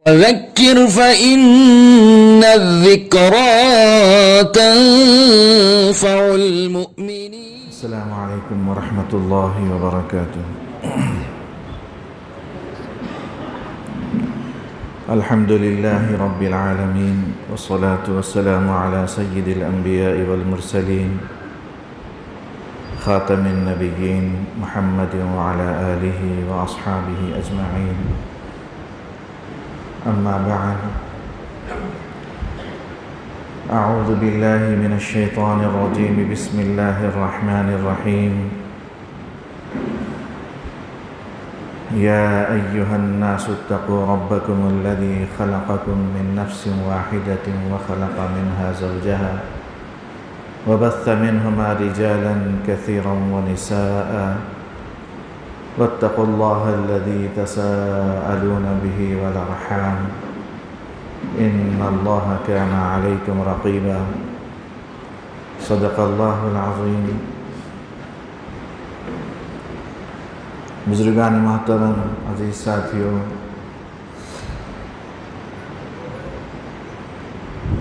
فذكر فإن الذكرى تنفع المؤمنين. السلام عليكم ورحمة الله وبركاته. الحمد لله رب العالمين، والصلاة والسلام على سيد الأنبياء والمرسلين خاتم النبيين محمد وعلى آله وأصحابه أجمعين. أما بعد، أعوذ بالله من الشيطان الرجيم. بسم الله الرحمن الرحيم. يا أيها الناس اتقوا ربكم الذي خلقكم من نفس واحدة وخلق منها زوجها وبث منهما رجالا كثيرا ونساء واتقوا الله الذي تساءلون به والأرحام إن الله كان عليكم رقيبا. صدق الله العظيم. بزرگان محترم، عزیز ساتھیوں،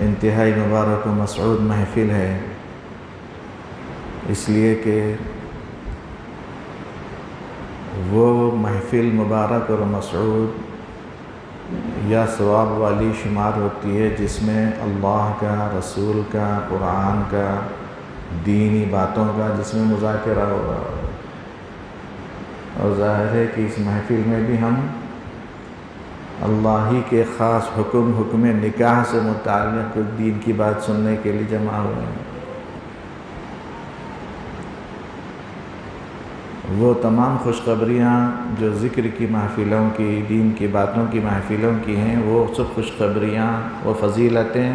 انتہائی مبارک و مسعود محفل ہے، اس لیے کہ وہ محفل مبارک اور مسعود یا ثواب والی شمار ہوتی ہے جس میں اللہ کا، رسول کا، قرآن کا، دینی باتوں کا جس میں مذاکرہ ہوگا. اور ظاہر ہے کہ اس محفل میں بھی ہم اللہ ہی کے خاص حکم نکاح سے متعلق دین کی بات سننے کے لیے جمع ہوئے ہیں. وہ تمام خوشخبریاں جو ذکر کی محفلوں کی، دین کی باتوں کی محفلوں کی ہیں، وہ سب خوشخبریاں و فضیلتیں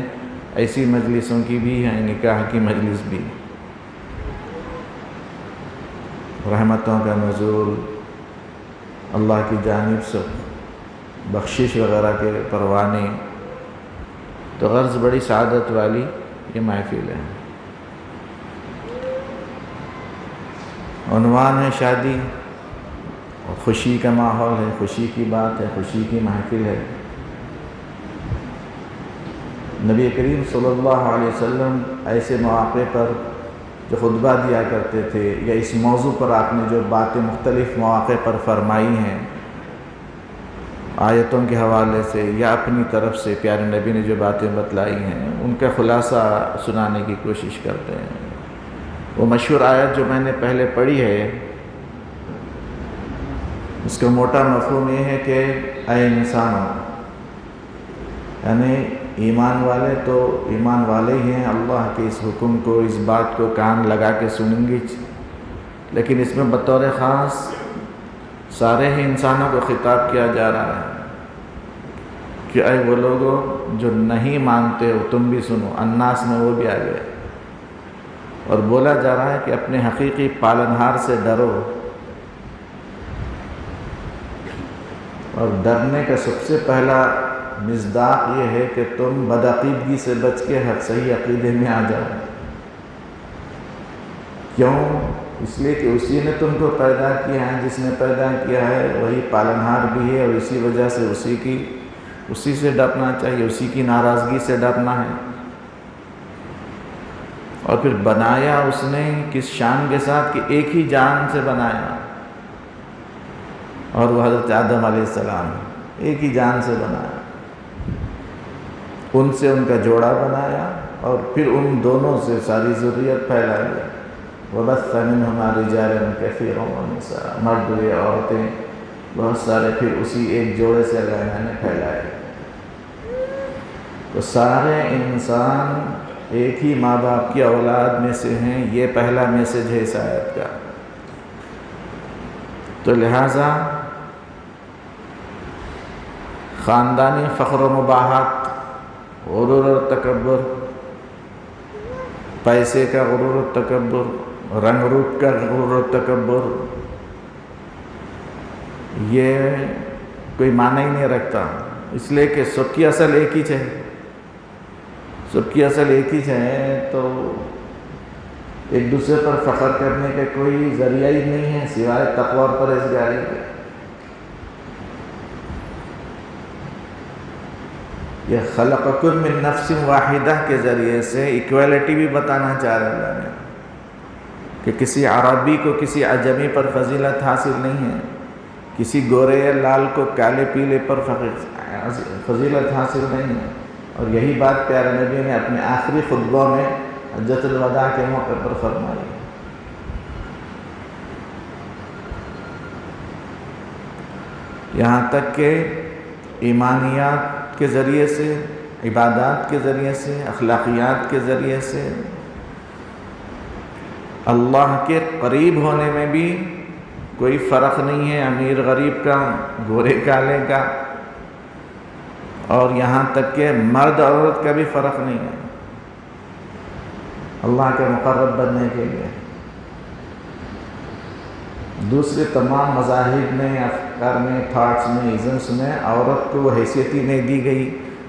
ایسی مجلسوں کی بھی ہیں، نکاح کی مجلس بھی. رحمتوں کا نزول، اللہ کی جانب سے بخشش وغیرہ کے پروانے، تو غرض بڑی سعادت والی یہ محفل ہے. عنوان ہے شادی، اور خوشی کا ماحول ہے، خوشی کی بات ہے، خوشی کی محفل ہے. نبی کریم صلی اللہ علیہ وسلم ایسے مواقع پر جو خطبہ دیا کرتے تھے، یا اس موضوع پر آپ نے جو باتیں مختلف مواقع پر فرمائی ہیں، آیتوں کے حوالے سے یا اپنی طرف سے پیارے نبی نے جو باتیں بتلائی ہیں، ان کا خلاصہ سنانے کی کوشش کرتے ہیں. وہ مشہور آیت جو میں نے پہلے پڑھی ہے، اس کا موٹا مفہوم یہ ہے کہ اے انسانوں، یعنی ایمان والے تو ایمان والے ہی ہیں، اللہ کے اس حکم کو، اس بات کو کان لگا کے سنیں گے، لیکن اس میں بطور خاص سارے ہی انسانوں کو خطاب کیا جا رہا ہے کہ اے وہ لوگوں جو نہیں مانتے ہو، تم بھی سنو. الناس میں وہ بھی آ گئے، اور بولا جا رہا ہے کہ اپنے حقیقی پالنہار سے ڈرو. اور ڈرنے کا سب سے پہلا مصداق یہ ہے کہ تم بدعقیدگی سے بچ کے حق صحیح عقیدے میں آ جاؤ. کیوں؟ اس لیے کہ اسی نے تم کو پیدا کیا ہے، جس نے پیدا کیا ہے وہی پالنہار بھی ہے، اور اسی وجہ سے اسی سے ڈرنا چاہیے، اسی کی ناراضگی سے ڈرنا ہے. اور پھر بنایا اس نے کس شان کے ساتھ کہ ایک ہی جان سے بنایا، اور وہ حضرت آدم علیہ السلام ایک ہی جان سے بنایا، ان سے ان کا جوڑا بنایا، اور پھر ان دونوں سے ساری ذریت پھیلائی. وَبَثَّ مِنْهُمَا رِجَالًا كَثِيرًا وَنِسَاءً، مرد یا عورتیں بہت سارے پھر اسی ایک جوڑے سے اللہ نے پھیلائے. تو سارے انسان ایک ہی ماں باپ کی اولاد میں سے ہیں. یہ پہلا میسج ہے اس آیت کا. تو لہٰذا خاندانی فخر و مباحات، غرور و تکبر، پیسے کا غرور و تکبر، رنگ روپ کا غرور و تکبر، یہ کوئی معنی ہی نہیں رکھتا. اس لیے کہ سب کی اصل ایک ہی ہے، سب کی اصل ایک ہی ہے. تو ایک دوسرے پر فخر کرنے کا کوئی ذریعہ ہی نہیں ہے سوائے تقوی اور پرہیزگاری کے. یہ خلقکم من نفس واحدہ کے ذریعے سے ایکویلٹی بھی بتانا چاہ رہے اللہ نے کہ کسی عربی کو کسی عجمی پر فضیلت حاصل نہیں ہے، کسی گورے یا لال کو کالے پیلے پر فضیلت حاصل نہیں ہے۔ اور یہی بات پیارے نبی نے اپنے آخری خطبوں میں حجۃ الوداع کے موقع پر فرمائی۔ یہاں تک کہ ایمانیات کے ذریعے سے، عبادات کے ذریعے سے، اخلاقیات کے ذریعے سے اللہ کے قریب ہونے میں بھی کوئی فرق نہیں ہے امیر غریب کا، گورے کالے کا، اور یہاں تک کہ مرد عورت کا بھی فرق نہیں ہے اللہ کے مقرب بننے کے لیے۔ دوسرے تمام مذاہب میں، افکار میں، تھاٹس میں، ازمس میں عورت کو وہ حیثیت ہی نہیں دی گئی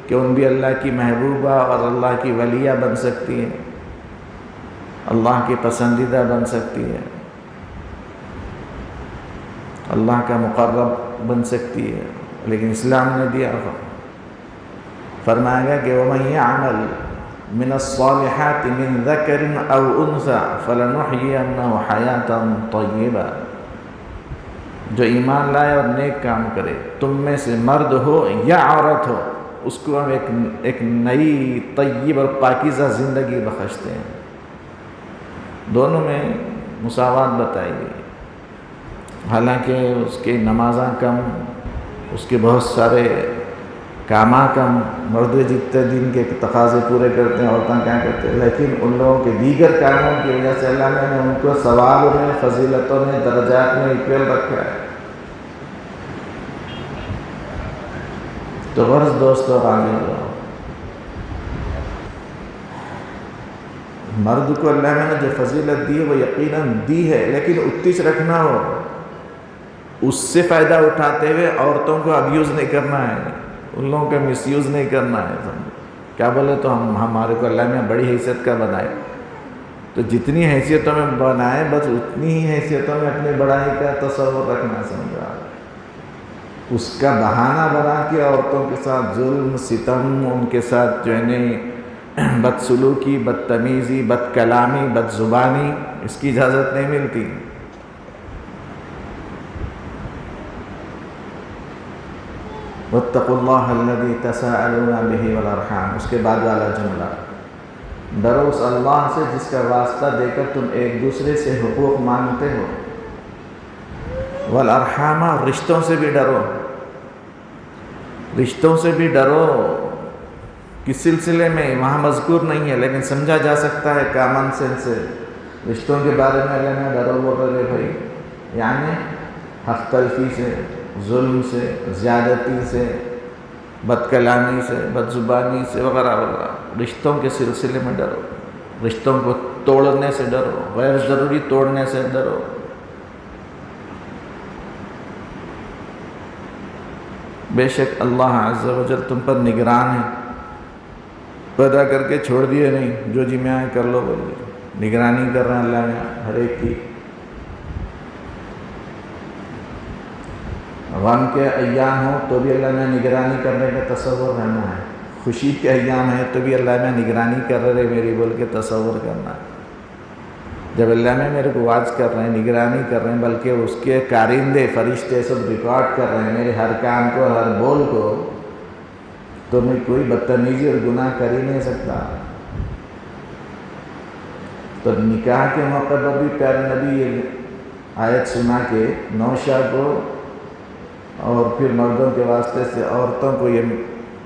کہ ان بھی اللہ کی محبوبہ اور اللہ کی ولیہ بن سکتی ہے، اللہ کی پسندیدہ بن سکتی ہے، اللہ کا مقرب بن سکتی ہے، لیکن اسلام نے دیا فرمایا گیا کہ وَمَن يَعْمَلْ مِنَ الصَّالِحَاتِ مِن ذَكَرٍ أَوْ أُنثَىٰ فَلَنُحْيِيَنَّهُ حَيَاةً طَيِّبَةً، جو ایمان لائے اور نیک کام کرے، تم میں سے مرد ہو یا عورت ہو، اس کو ہم ایک نئی طیب اور پاکیزہ زندگی بخشتے ہیں۔ دونوں میں مساوات بتائی گئی، حالانکہ اس کی نمازاں کم، اس کے بہت سارے کاماں کم، مرد جتنے دن کے تقاضے پورے کرتے ہیں عورتیں کیا کرتے ہیں، لیکن ان لوگوں کے دیگر کاموں کی وجہ سے اللہ نے ان کو ثواب میں، فضیلتوں میں، درجات میں اکول رکھا ہے۔ تو غرض دوستو آگے ہو، مرد کو اللہ نے جو فضیلت دی ہے وہ یقیناً دی ہے، لیکن اتیش رکھنا ہو، اس سے فائدہ اٹھاتے ہوئے عورتوں کو ابیوز نہیں کرنا ہے، ان لوگوں کا مس یوز نہیں کرنا ہے۔ کیا بولے تو ہمارے کو اللہ نے بڑی حیثیت کا بنائے، تو جتنی حیثیتوں میں بنائے بس اتنی ہی حیثیتوں میں اپنی بڑائی کا تصور رکھنا سمجھا، اس کا بہانہ بنا کے عورتوں کے ساتھ ظلم، ستم، ان کے ساتھ جو ہے بد سلوکی، بدتمیزی، بد کلامی، بد زبانی، اس کی اجازت نہیں ملتی۔ وَاتَّقُوا اللَّهَ الَّذِي تَسَاءَلُونَ بِهِ وَالْأَرْحَامَ، اس کے بعد والا جملہ، ڈرو اس اللہ سے جس کا واسطہ دے کر تم ایک دوسرے سے حقوق مانگتے ہو، والارحام، رشتوں سے بھی ڈرو، رشتوں سے بھی ڈرو۔ کس سلسلے میں وہاں مذکور نہیں ہے لیکن سمجھا جا سکتا ہے کامن سینس سے، رشتوں کے بارے میں اللہ نے ڈرو بول رہے بھائی، یعنی حق تلفی سے، ظلم سے، زیادتی سے، بد کلامی سے، بد زبانی سے، وغیرہ وغیرہ، رشتوں کے سلسلے میں ڈرو، رشتوں کو توڑنے سے ڈرو، غیر ضروری توڑنے سے ڈرو۔ بے شک اللہ عز و جل تم پر نگران ہے، پیدا کر کے چھوڑ دیے نہیں، جو جی میں آئے کر لو بولے، نگرانی کر رہے ہیں اللہ نے ہر ایک کی۔ غم کے ایام ہوں تو بھی اللہ میں نگرانی کرنے کا تصور رہنا ہے، خوشی کے ایام ہیں تو بھی اللہ میں نگرانی کر رہے میری بول کے تصور کرنا ہے۔ جب اللہ میں میرے کو واچ کر رہے ہیں، نگرانی کر رہے ہیں، بلکہ اس کے کارندے فرشتے سب ریکارڈ کر رہے ہیں میرے ہر کام کو، ہر بول کو، تو میں کوئی بدتمیزی اور گناہ کر ہی نہیں سکتا۔ تو نکاح کے موقع پر بھی پیارے نبی یہ آیت سنا کے نوشا کو اور پھر مردوں کے واسطے سے عورتوں کو یہ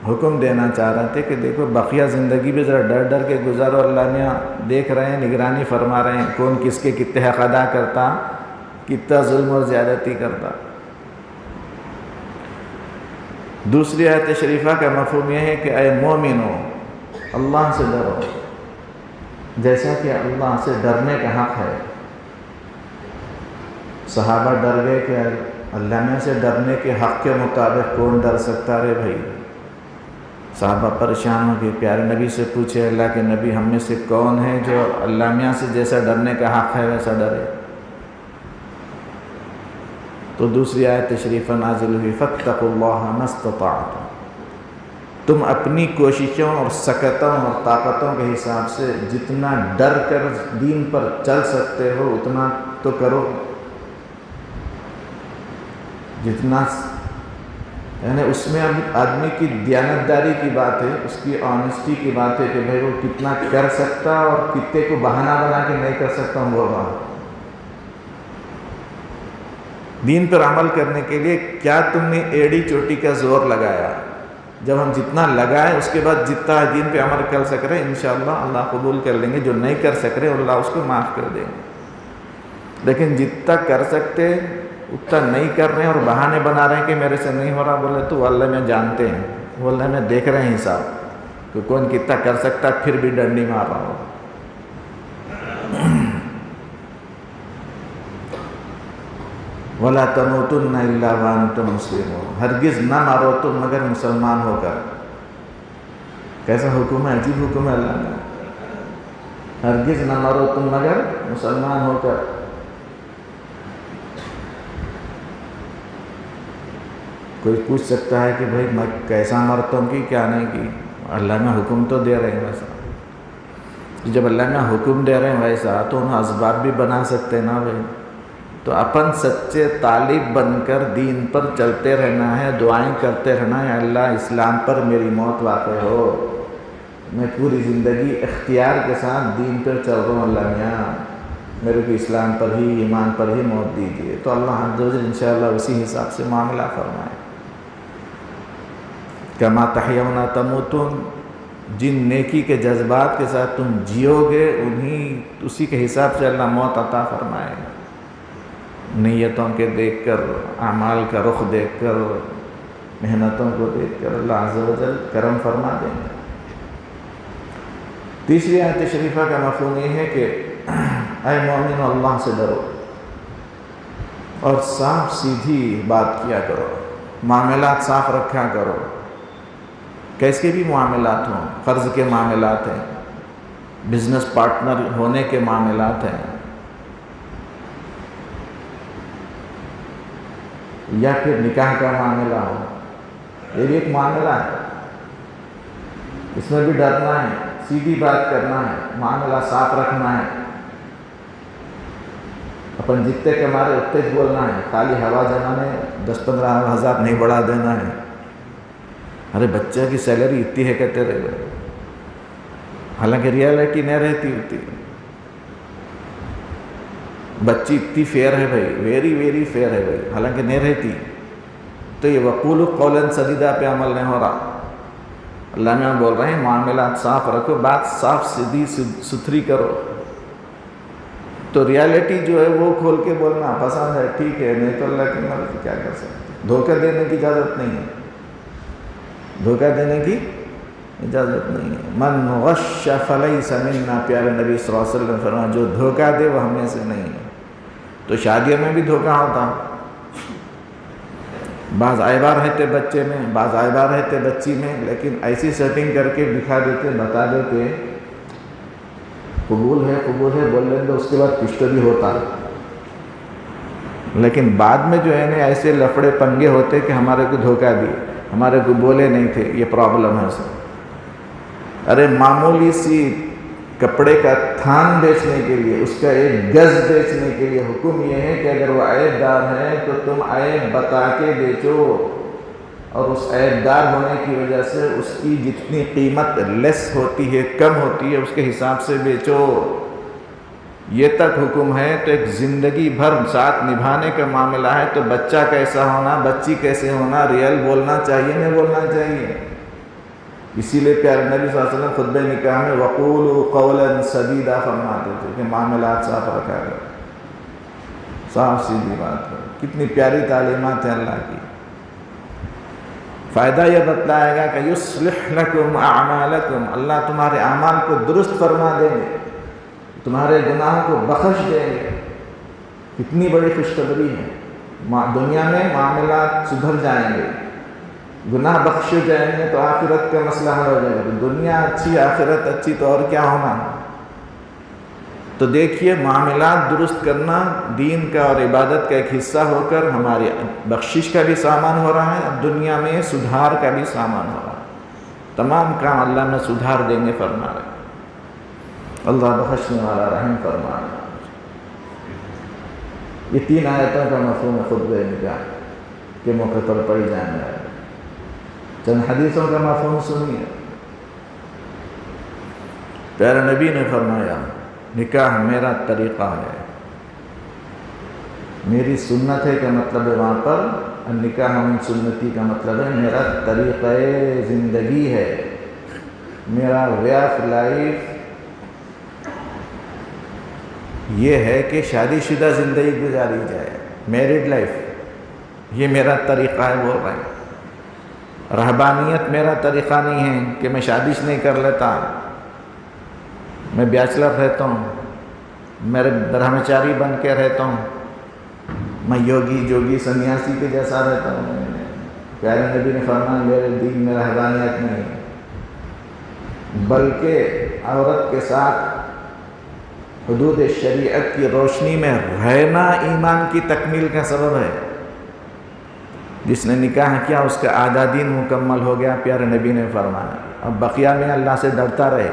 حکم دینا چاہ رہے تھے کہ دیکھو بقیہ زندگی بھی ذرا ڈر ڈر کے گزارو، اللہ میاں دیکھ رہے ہیں، نگرانی فرما رہے ہیں، کون کس کے کتنے حق ادا کرتا، کتنا ظلم اور زیادتی کرتا۔ دوسری آیت شریفہ کا مفہوم یہ ہے کہ اے مومنو، اللہ سے ڈرو جیسا کہ اللہ سے ڈرنے کا حق ہے۔ صحابہ ڈر گئے کہ اللہ میں سے ڈرنے کے حق کے مطابق کون ڈر سکتا رے بھائی؟ صحابہ پریشان ہو گئے، پیارے نبی سے پوچھے اللہ کے نبی ہم میں سے کون ہے جو اللہ میاں سے جیسا ڈرنے کا حق ہے ویسا ڈرے؟ تو دوسری آیت تشریف نازل ہوئی فاتقوا اللہ ما استطعتم، تم اپنی کوششوں اور سکتوں اور طاقتوں کے حساب سے جتنا ڈر کر دین پر چل سکتے ہو اتنا تو کرو، جتنا یعنی اس میں اب آدمی کی دیانتداری کی بات ہے، اس کی آنیسٹی کی بات ہے کہ بھائی وہ کتنا کر سکتا اور کتنے کو بہانہ بنا کے نہیں کر سکتا ہوں بول رہا ہوں۔ دین پر عمل کرنے کے لیے کیا تم نے ایڑی چوٹی کا زور لگایا؟ جب ہم جتنا لگائیں اس کے بعد جتنا دین پہ عمل کر سک رہے ہیں انشاءاللہ اللہ قبول کر لیں گے، جو نہیں کر سک رہے اللہ اس کو معاف کر دیں گے۔ لیکن جتنا کر سکتے اتنا نہیں کر رہے ہیں اور بہانے بنا رہے ہیں کہ میرے سے نہیں ہو رہا، بولے تو اللہ میں جانتے ہیں، وہ اللہ میں دیکھ رہے ہیں حساب کہ کون کتنا کر سکتا پھر بھی ڈنڈی مار رہا ہو۔ وَلَا تَمُوتُنَّ إِلَّا وَأَنْتُمْ مُسْلِمُونَ، ہرگز نہ مارو تم مگر مسلمان ہو کر۔ کیسا حکم ہے، عجیب حکم ہے اللہ نے، ہرگز نہ مرو تم مگر مسلمان ہو کر۔ کوئی پوچھ سکتا ہے کہ بھائی میں کیسا مرتا ہوں کہ کیا نہیں کی، اللہ نے حکم تو دے رہے ہیں ویسا، جب اللہ نے حکم دے رہے ہیں ویسا تو انہیں اسباب بھی بنا سکتے نا بھائی۔ تو اپن سچے طالب بن کر دین پر چلتے رہنا ہے، دعائیں کرتے رہنا ہے، اللہ اسلام پر میری موت واقع ہو، میں پوری زندگی اختیار کے ساتھ دین پر چل رہا ہوں، اللہ میاں میرے کو اسلام پر ہی ایمان پر ہی موت دیجیے، تو اللہ عز و جل انشاءاللہ اسی حساب سے معاملہ فرمائے۔ کما تحیون تموتون، جن نیکی کے جذبات کے ساتھ تم جیو گے اسی کے حساب سے اللہ موت عطا فرمائے گا۔ نیتوں کے دیکھ کر، اعمال کا رخ دیکھ کر، محنتوں کو دیکھ کر اللہ عز و جل کرم فرما دیں گے۔ تیسری آیت شریفہ کا مفہوم یہ ہے کہ اے مومن اللہ سے ڈرو اور صاف سیدھی بات کیا کرو، معاملات صاف رکھا کرو، کیسے بھی معاملات ہوں، قرض کے معاملات ہیں، بزنس پارٹنر ہونے کے معاملات ہیں، یا پھر نکاح کا معاملہ ہو، یہ بھی ایک معاملہ ہے، اس میں بھی ڈرنا ہے، سیدھی بات کرنا ہے، معاملہ صاف رکھنا ہے، اپن جتنے کمارے اتنے بولنا ہے، خالی ہوا جمانے 10-15 ہزار نہیں بڑھا دینا ہے۔ ارے بچہ کی سیلری اتنی ہے کہتے رہے، حالانکہ ریالٹی نہیں رہتی ہوتی، بچی اتنی فیئر ہے بھائی، ویری ویری فیئر ہے بھائی، حالانکہ نہیں رہتی، تو یہ وقول قولا سدیدا پہ عمل نہیں ہو رہا۔ اللہ میں بول رہے ہیں معاملات صاف رکھو، بات صاف سیدھی ستھری کرو، تو ریالٹی جو ہے وہ کھول کے بولنا پسند ہے، ٹھیک ہے، نہیں تو اللہ کی مرضی، کیا کر سکتے، دھوکہ دینے کی اجازت نہیں ہے، دھوکہ دینے کی اجازت نہیں ہے۔ من غش فلیس منا، پیارے نبی صلی اللہ علیہ وسلم نے فرمایا جو دھوکہ دے وہ ہم میں سے نہیں ہے۔ تو شادیوں میں بھی دھوکہ ہوتا، بعض عیبہ رہتے بچے میں، بعض عیبہ رہتے بچی میں، لیکن ایسی سیٹنگ کر کے دکھا دیتے، بتا دیتے قبول ہے بول لیں گے، اس کے بعد کچھ تو بھی ہوتا، لیکن بعد میں جو ہے نا ایسے لفڑے پنگے ہوتے کہ ہمارے کو دھوکہ دی، ہمارے کو بولے نہیں تھے، یہ پرابلم ہے سر۔ ارے معمولی سی کپڑے کا تھان بیچنے کے لیے، اس کا ایک گز بیچنے کے لیے حکم یہ ہے کہ اگر وہ عیب دار ہے تو تم عیب بتا کے بیچو، اور اس عیب دار ہونے کی وجہ سے اس کی جتنی قیمت لیس ہوتی ہے، کم ہوتی ہے، اس کے حساب سے بیچو۔ یہ تک حکم ہے، تو ایک زندگی بھر ساتھ نبھانے کا معاملہ ہے، تو بچہ کیسا ہونا، بچی کیسے ہونا، ریئل بولنا چاہیے نہیں بولنا چاہیے۔ اسی لیے پیارے نبی صلی اللہ علیہ وسلم خطبہ نکاح میں وقولوا قولا سدیدا فرماتے تھے کہ معاملات صاف رکھا کرو، صاف سیدھی بات کرو۔ کتنی پیاری تعلیمات ہیں اللہ کی۔ فائدہ یہ بتلائے گا کہ یصلح لکم اعمالکم، اللہ تمہارے اعمال کو درست فرما دیں گے، تمہارے گناہوں کو بخش دیں گے۔ کتنی بڑی خوشخبری ہے، دنیا میں معاملات سدھر جائیں گے، گناہ بخشے جائیں گے تو آخرت کا مسئلہ حل ہو جائے گا۔ دنیا اچھی آخرت اچھی تو اور کیا ہونا۔ تو دیکھیے معاملات درست کرنا دین کا اور عبادت کا ایک حصہ ہو کر ہماری بخشش کا بھی سامان ہو رہا ہے، اب دنیا میں سدھار کا بھی سامان ہو رہا ہے۔ تمام کام اللہ میں سدھار دیں گے فرما رہے. اللہ بخشنے والا رحم فرما رہے. یہ 3 آیتوں کا مفہوم خطبہ نکاح کے موقع پر پڑھی جانے والی. چند حدیثوں کا مفہوم سنیے. پیارے نبی نے فرمایا نکاح میرا طریقہ ہے، میری سنت ہے کا مطلب ہے وہاں پر نکاح من سنتی کا مطلب ہے میرا طریقہ زندگی ہے، میرا وے آف لائف یہ ہے کہ شادی شدہ زندگی گزاری جائے، میرڈ لائف. یہ میرا طریقہ ہے بول رہے ہیں. رہبانیت میرا طریقہ نہیں ہے کہ میں شادیش نہیں کر لیتا، میں بیچلر رہتا ہوں، میرے برہمچاری بن کے رہتا ہوں، میں جوگی سنیاسی کے جیسا رہتا ہوں. پیارے نبی نے فرمایا میرے دین میں رہبانیت نہیں، بلکہ عورت کے ساتھ حدود شریعت کی روشنی میں رہنا ایمان کی تکمیل کا سبب ہے. جس نے نکاح کیا اس کا آدھا دین مکمل ہو گیا. پیارے نبی نے فرمایا اب بقیہ میں اللہ سے ڈرتا رہے.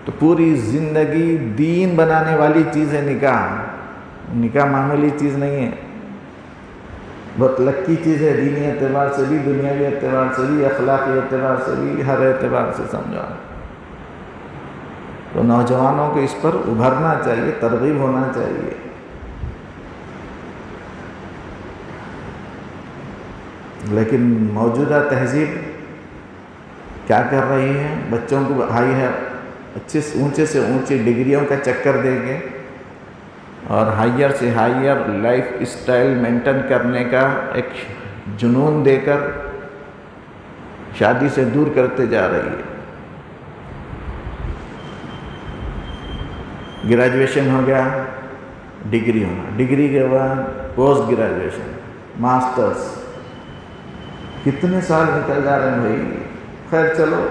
تو پوری زندگی دین بنانے والی چیز ہے نکاح. نکاح معمولی چیز نہیں ہے، بہت لکی چیز ہے، دینی اعتبار سے بھی، دنیاوی اعتبار سے بھی، اخلاقی اعتبار سے بھی، ہر اعتبار سے سمجھا. تو نوجوانوں کو اس پر ابھرنا چاہیے، ترغیب ہونا چاہیے. لیکن موجودہ تہذیب کیا کر رہی ہے؟ بچوں کو اونچے سے اونچی ڈگریوں کا چکر دے کے اور ہائیر سے ہائیر لائف اسٹائل مینٹین کرنے کا ایک جنون دے کر شادی سے دور کرتے جا رہی ہے. گریجویشن ہو گیا، ڈگری ہونا، ڈگری کے بعد پوسٹ گریجویشن، ماسٹرز. کتنے سال نکل جا رہے ہیں بھائی. خیر چلو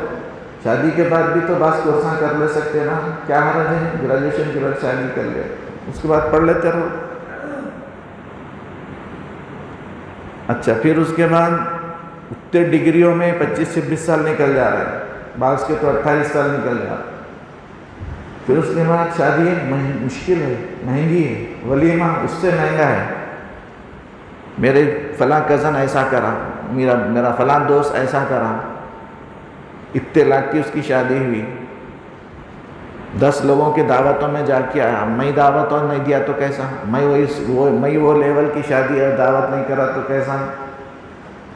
شادی کے بعد بھی تو بعض کورساں کر لے سکتے نا، کیا حرج ہے؟ گریجویشن کے بعد شادی کر لے، اس کے بعد پڑھ لیتے رہو. اچھا پھر اس کے بعد اتنے ڈگریوں میں 25-26 سال نکل جا رہے ہیں، بعض کے تو 28 سال نکل جا رہے ہیں. پھر اس کے بعد شادی مشکل ہے، مہنگی ہے، ولیمہ اس سے مہنگا ہے. میرے فلاں کزن ایسا کرا، میرا فلاں دوست ایسا کرا، اتنے لاکھ کی اس کی شادی ہوئی. 10 لوگوں کی دعوتوں میں جا کے آیا، میں دعوت اور نہیں دیا تو کیسا؟ میں وہ لیول کی شادی اور دعوت نہیں کرا تو کیسا؟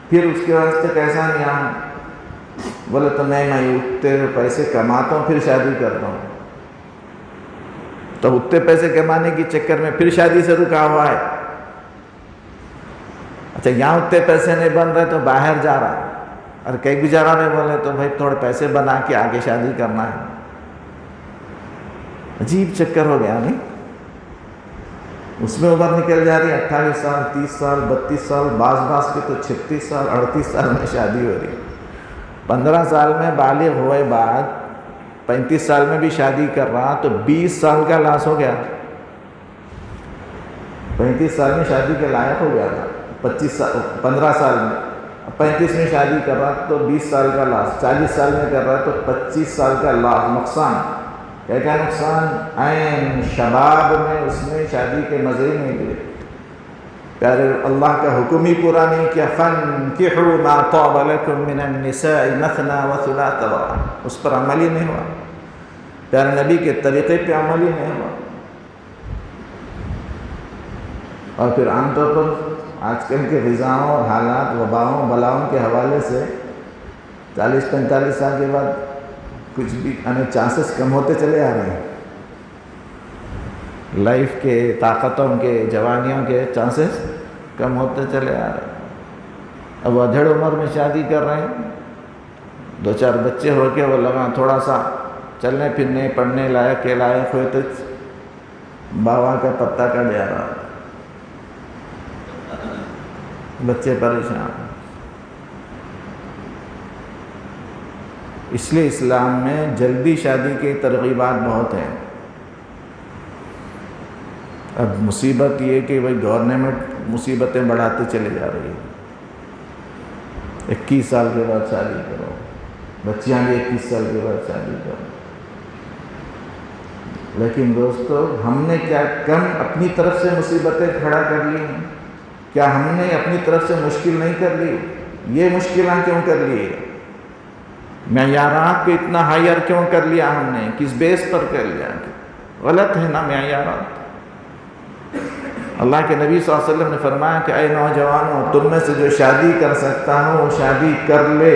پھر اس کے واسطے کیسا نہیں آیا؟ بولے تو میں اتنے پیسے کماتا ہوں پھر شادی کرتا ہوں. تو اتنے پیسے کمانے کی چکر میں پھر شادی سے رکا ہوا ہے. اچھا یہاں اتنے پیسے نہیں بن رہے تو باہر جا رہا، اور کئی گزارا میں بولے تو بھائی تھوڑے پیسے بنا کے آگے شادی کرنا ہے. عجیب چکر ہو گیا نہیں؟ اس میں عمر نکل جا رہی ہے 28 سال، 30 سال، 32 سال، بعض کے تو 36 سال، 38 سال میں شادی ہو رہی ہے. 15 سال میں بالغ ہوئے بعد 35 سال میں بھی شادی کر رہا تو 20 سال کا لاس ہو گیا. 35 سال میں شادی کے لائق ہو گیا تھا، 15 سال میں 35 میں شادی کر رہا تو 20 سال کا لاس. 40 سال میں کر رہا تو 25 سال کا لاس، نقصان. کیا نقصان؟ عین شباب میں اس نے شادی کے مزے نہیں لیے. پیارے اللہ کا حکم ہی پورا نہیں کیا. فَانْكِحُوا مَا طَابَ لَكُم مِّنَ النِّسَاءِ مَثْنَىٰ وَثُلَاثَ وَرُبَاعَ. اس پر عمل ہی نہیں ہوا، پیارے نبی کے طریقے پہ عمل ہی نہیں ہوا. اور پھر عام طور پر آج کل کے غذاؤں اور حالات، وباؤں، بلاؤں کے حوالے سے 40-45 سال کے بعد کچھ بھی چانسز کم ہوتے چلے آ رہے ہیں. لائف کے، طاقتوں کے، جوانیوں کے چانسز کم ہوتے چلے آ رہے ہیں. اب ادھیڑ عمر میں شادی کر رہے ہیں، 2-4 بچے ہو کے وہ لگا تھوڑا سا چلنے پھرنے پڑھنے لائق کے لائق ہوئے تو باوا کا پتہ کٹ جا رہا، بچے پریشان. اس لیے اسلام میں جلدی شادی کی ترغیبات بہت ہیں. اب مصیبت یہ کہ بھائی گورنمنٹ مصیبتیں بڑھاتے چلے جا رہی ہے. 21 سال کے بعد شادی کرو، بچیاں بھی 21 سال کے بعد شادی کریں. لیکن دوستو ہم نے کیا کم اپنی طرف سے مصیبتیں کھڑا کر لی ہیں؟ کیا ہم نے اپنی طرف سے مشکل نہیں کر لی؟ یہ مشکلیں کیوں کر لی؟ معیارات کو اتنا ہائر کیوں کر لیا ہم نے؟ کس بیس پر کر لیا؟ غلط ہے نا معیارات. اللہ کے نبی صلی اللہ علیہ وسلم نے فرمایا کہ اے نوجوانوں، تم میں سے جو شادی کر سکتا ہو وہ شادی کر لے.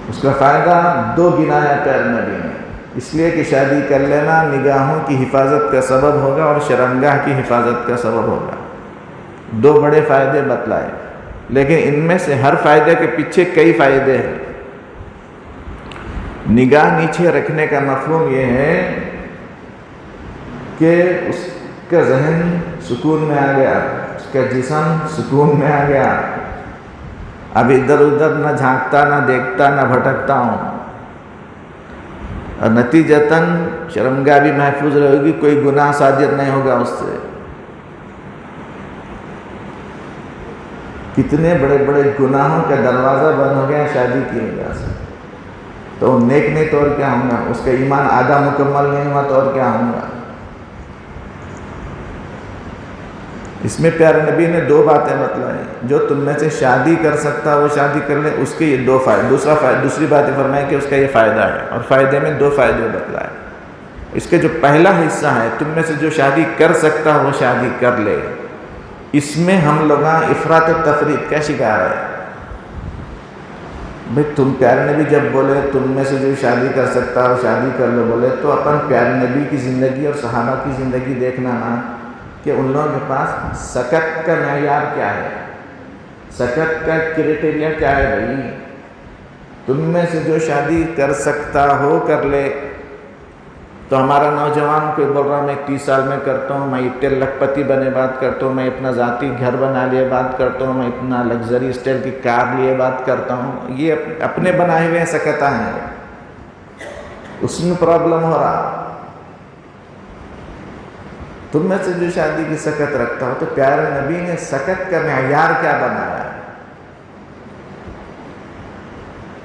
اس کا فائدہ 2 گنایا پیارے نبی نے. اس لیے کہ شادی کر لینا نگاہوں کی حفاظت کا سبب ہوگا اور شرمگاہ کی حفاظت کا سبب ہوگا. 2 بڑے فائدے بتلائے، لیکن ان میں سے ہر فائدے کے پیچھے کئی فائدے ہیں. نگاہ نیچے رکھنے کا مفہوم یہ ہے کہ اس کا ذہن سکون میں آ گیا، اس کا جسم سکون میں آ گیا. اب ادھر ادھر نہ جھانکتا، نہ دیکھتا، نہ بھٹکتا ہوں، اور نتیجتاً شرمگاہ بھی محفوظ رہے گی، کوئی گناہ صادر نہیں ہوگا اس سے. کتنے بڑے بڑے گناہوں کا دروازہ بند ہو گیا شادی کی وجہ سے. تو نیک نہیں تو اور کیا ہوں گا؟ اس کا ایمان آدھا مکمل نہیں ہوا تو اور کیا ہوں گا؟ اس میں پیارے نبی نے 2 باتیں بتلائیں. جو تم میں سے شادی کر سکتا وہ شادی کر لے، اس کے یہ 2 فائدے. دوسری بات فرمائیں کہ اس کا یہ فائدہ ہے، اور فائدے میں 2 فائدے بتلائے. اس کے جو پہلا حصہ ہے، تم میں سے جو شادی کر سکتا وہ شادی کر لے، اس میں ہم لوگ افراط و تفریط کا شکار ہے. بھئی تم پیارے نبی جب بولے تم میں سے جو شادی کر سکتا وہ شادی کر لو بولے، تو اپن پیارے نبی کی زندگی اور صحابہ کی زندگی دیکھنا نا، کہ ان لوگوں کے پاس سکت کا معیار کیا ہے، سکت کا کرائٹیریا کیا ہے. بھائی تم میں سے جو شادی کر سکتا ہو کر لے. تو ہمارا نوجوان کوئی بول رہا میں 30 سال میں کرتا ہوں، میں اتنے لکھ پتی بنے بات کرتا ہوں، میں اپنا ذاتی گھر بنا لیے بات کرتا ہوں، میں اتنا لگژری اسٹائل کی کار لیے بات کرتا ہوں. یہ اپنے بنائے ہوئے سکتاں ہیں، اس میں پرابلم ہو رہا. تم میں سے جو شادی کی سکت رکھتا ہو، تو پیارے نبی نے سکت کا معیار کیا بنایا؟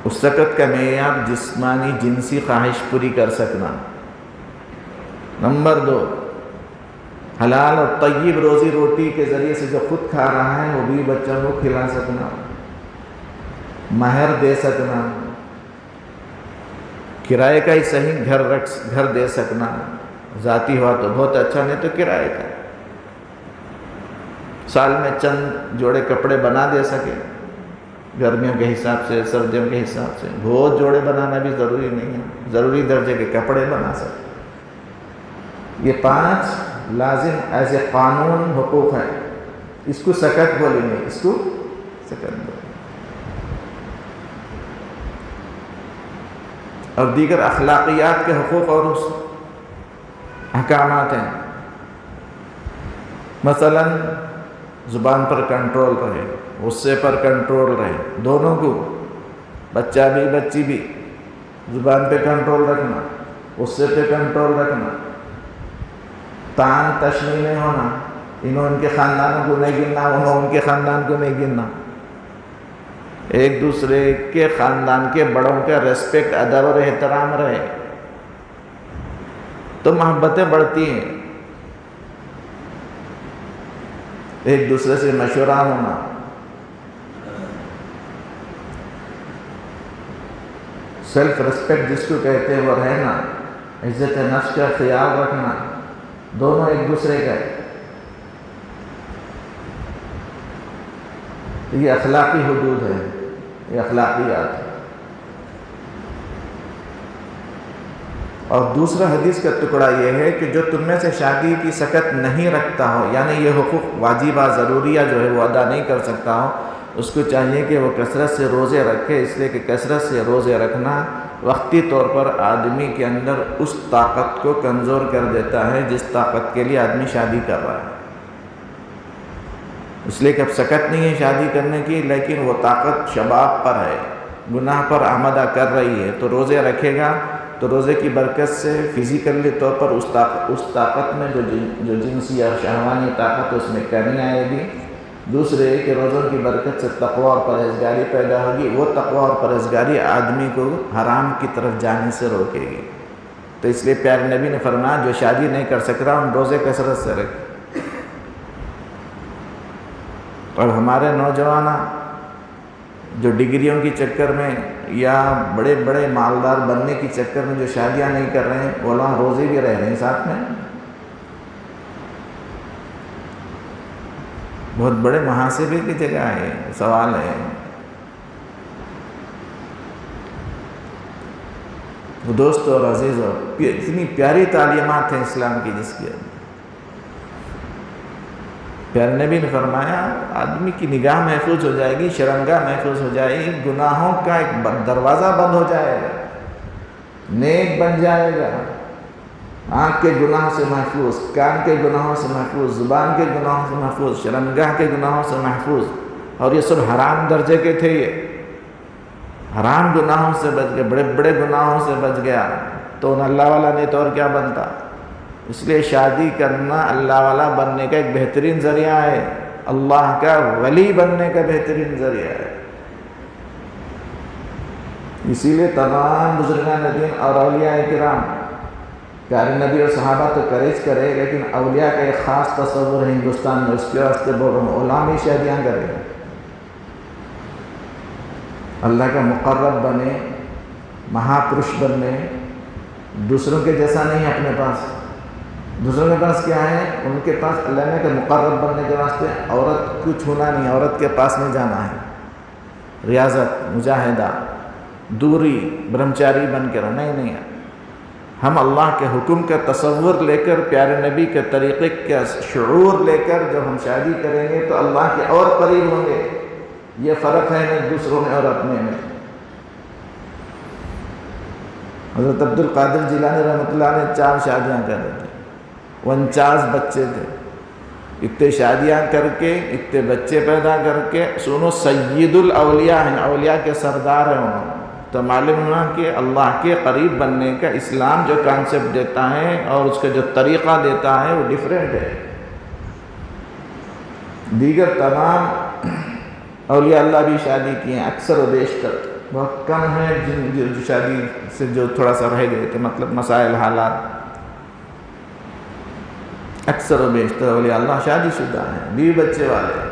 اس سکت کا معیار جسمانی جنسی خواہش پوری کر سکنا. نمبر 2، حلال اور طیب روزی روٹی کے ذریعے سے جو خود کھا رہا ہے وہ بھی بچوں کو کھلا سکنا، مہر دے سکنا، کرائے کا ہی صحیح گھر دے سکنا. ذاتی ہوا تو بہت اچھا، نہیں تو کرائے کا. سال میں چند جوڑے کپڑے بنا دے سکے، گرمیوں کے حساب سے، سردیوں کے حساب سے. بہت جوڑے بنانا بھی ضروری نہیں ہے، ضروری درجے کے کپڑے بنا سکے. یہ 5 لازم ایز اے قانون حقوق ہے. اس کو سکت بولیں گے، اس کو سکت بولیں. اور دیگر اخلاقیات کے حقوق اور احکامات ہیں. مثلا زبان پر کنٹرول رہے، غصے پر کنٹرول رہے، دونوں کو، بچہ بھی بچی بھی. زبان پہ کنٹرول رکھنا، غصے پہ کنٹرول رکھنا، تان تشنی نہیں ہونا. انہوں ان کے خاندانوں کو نہیں گننا، انہوں ان کے خاندان کو نہیں گننا. ایک دوسرے کے خاندان کے بڑوں کا ریسپیکٹ، ادب اور احترام رہے تو محبتیں بڑھتی ہیں. ایک دوسرے سے مشورہ ہونا. سیلف ریسپیکٹ جس کو کہتے ہیں وہ رہنا، عزت نفس کا خیال رکھنا، دونوں ایک دوسرے کا. یہ اخلاقی حدود ہے، یہ اخلاقیات ہے. اور دوسرا حدیث کا ٹکڑا یہ ہے کہ جو تم میں سے شادی کی سکت نہیں رکھتا ہو، یعنی یہ حقوق واجبہ ضروریہ جو ہے وہ ادا نہیں کر سکتا ہو، اس کو چاہیے کہ وہ کثرت سے روزے رکھے. اس لیے کہ کثرت سے روزے رکھنا وقتی طور پر آدمی کے اندر اس طاقت کو کمزور کر دیتا ہے جس طاقت کے لیے آدمی شادی کر رہا ہے. اس لیے کہ اب سکت نہیں ہے شادی کرنے کی، لیکن وہ طاقت شباب پر ہے، گناہ پر آمدہ کر رہی ہے. تو روزے رکھے گا تو روزے کی برکت سے فزیکلی طور پر اس طاقت میں جو جنسی اور شہوانی طاقت اس میں کمی آئے گی. دوسرے کہ روزوں کی برکت سے تقوی اور پرہیزگاری پیدا ہوگی، وہ تقوی اور پرہیزگاری آدمی کو حرام کی طرف جانے سے روکے گی۔ تو اس لیے پیارے نبی نے فرمایا جو شادی نہیں کر سک رہا ان روزے کثرت سے رکھے۔ اور ہمارے نوجوان جو ڈگریوں کی چکر میں یا بڑے بڑے مالدار بننے کی چکر میں جو شادیاں نہیں کر رہے ہیں، وہ وہاں روزے بھی رہ رہے ہیں ساتھ میں۔ بہت بڑے محاسبے کی جگہ ہے، سوال ہے۔ دوستو اور عزیزو، اتنی پیاری تعلیمات ہیں اسلام کی جس کی پیارے نبی نے فرمایا آدمی کی نگاہ محفوظ ہو جائے گی، شرمگاہ محفوظ ہو جائے گی، گناہوں کا ایک دروازہ بند ہو جائے گا، نیک بن جائے گا، آنکھ کے گناہوں سے محفوظ، کان کے گناہوں سے محفوظ، زبان کے گناہوں سے محفوظ، شرمگاہ کے گناہوں سے محفوظ۔ اور یہ سب حرام درجے کے تھے، یہ حرام گناہوں سے بچ گئے، بڑے بڑے گناہوں سے بچ گیا، تو ان اللہ والا نہیں تو اور کیا بنتا۔ اس لیے شادی کرنا اللہ والا بننے کا ایک بہترین ذریعہ ہے، اللہ کا ولی بننے کا بہترین ذریعہ ہے۔ اسی لیے تمام بزرگان دین اور اولیاء کرام، پیارے نبی اور صحابہ تو کریج کرے، لیکن اولیاء کا ایک خاص تصور ہے ہندوستان میں، اس کے واسطے بول رہا ہوں، علماء شادیاں کرے، اللہ کا مقرب بنے، مہاپرش بنے، دوسروں کے جیسا نہیں ہے اپنے پاس۔ دوسروں کے پاس کیا ہے؟ ان کے پاس اللہ نے کہ مقرب بننے کے واسطے عورت کو چھونا نہیں، عورت کے پاس نہیں جانا ہے، ریاضت، مجاہدہ، دوری، برہمچاری بن کے رہنا ہی نہیں ہے۔ ہم اللہ کے حکم کا تصور لے کر، پیارے نبی کے طریقے کا شعور لے کر جب ہم شادی کریں گے تو اللہ کے اور قریب ہوں گے۔ یہ فرق ہے نہ دوسروں میں اور اپنے میں۔ حضرت عبد القادر جیلانی رحمۃ اللہ نے 4 شادیاں کر رہے تھے، 49 بچے تھے، اتنے شادیاں کر کے، اتنے بچے پیدا کر کے، سنو سید الاولیاء ہیں، اولیاء کے سردار ہیں انہوں۔ تو معلوم ہوا کہ اللہ کے قریب بننے کا اسلام جو کانسیپٹ دیتا ہے اور اس کا جو طریقہ دیتا ہے وہ ڈیفرنٹ ہے۔ دیگر تمام اولیاء اللہ بھی شادی کی ہیں، اکثر و بیشتر، بہت کم ہیں جو شادی سے جو تھوڑا سا رہ گئے تھے، مطلب مسائل حالات۔ اکثر و بیشتر اولیاء اللہ شادی شدہ ہیں، بیوی بچے والے ہیں۔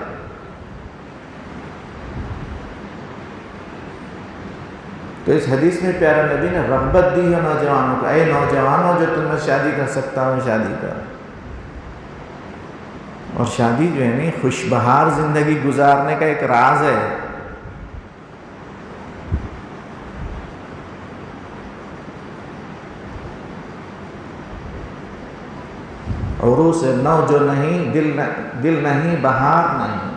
تو اس حدیث میں پیارے نبی نے رغبت دی ہے نوجوانوں کو، اے نوجوانوں جو تم میں شادی کر سکتا ہو شادی کر۔ اور شادی جو ہے نا خوش بہار زندگی گزارنے کا ایک راز ہے۔ عروس نو جو نہیں دل نہیں بہار نہیں،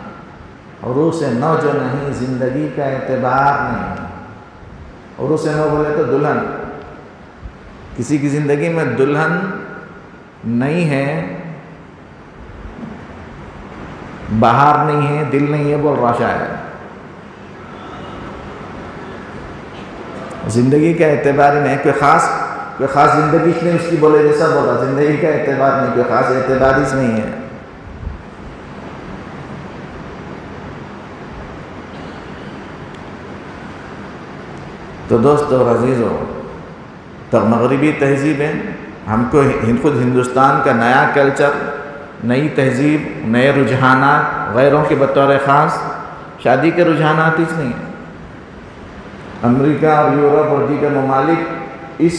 عروس نو جو نہیں زندگی کا اعتبار نہیں۔ عروس نو بولے تو دلہن، کسی کی زندگی میں دلہن نہیں ہے، بہار نہیں ہے، دل نہیں ہے، بول رہا شاید۔ زندگی کا اعتبار نہیں، کوئی خاص زندگی نہیں اس کی بولے جیسا بولا، زندگی کا اعتبار نہیں، کوئی خاص اعتبار اس نہیں ہے۔ تو دوستو اور عزیزو، تو مغربی تہذیبیں ہم کو خود ہندوستان کا نیا کلچر، نئی تہذیب، نئے رجحانات، غیروں کے بطور خاص شادی کے رجحانات اس نہیں ہیں۔ امریکہ اور یورپ اور دیگر ممالک اس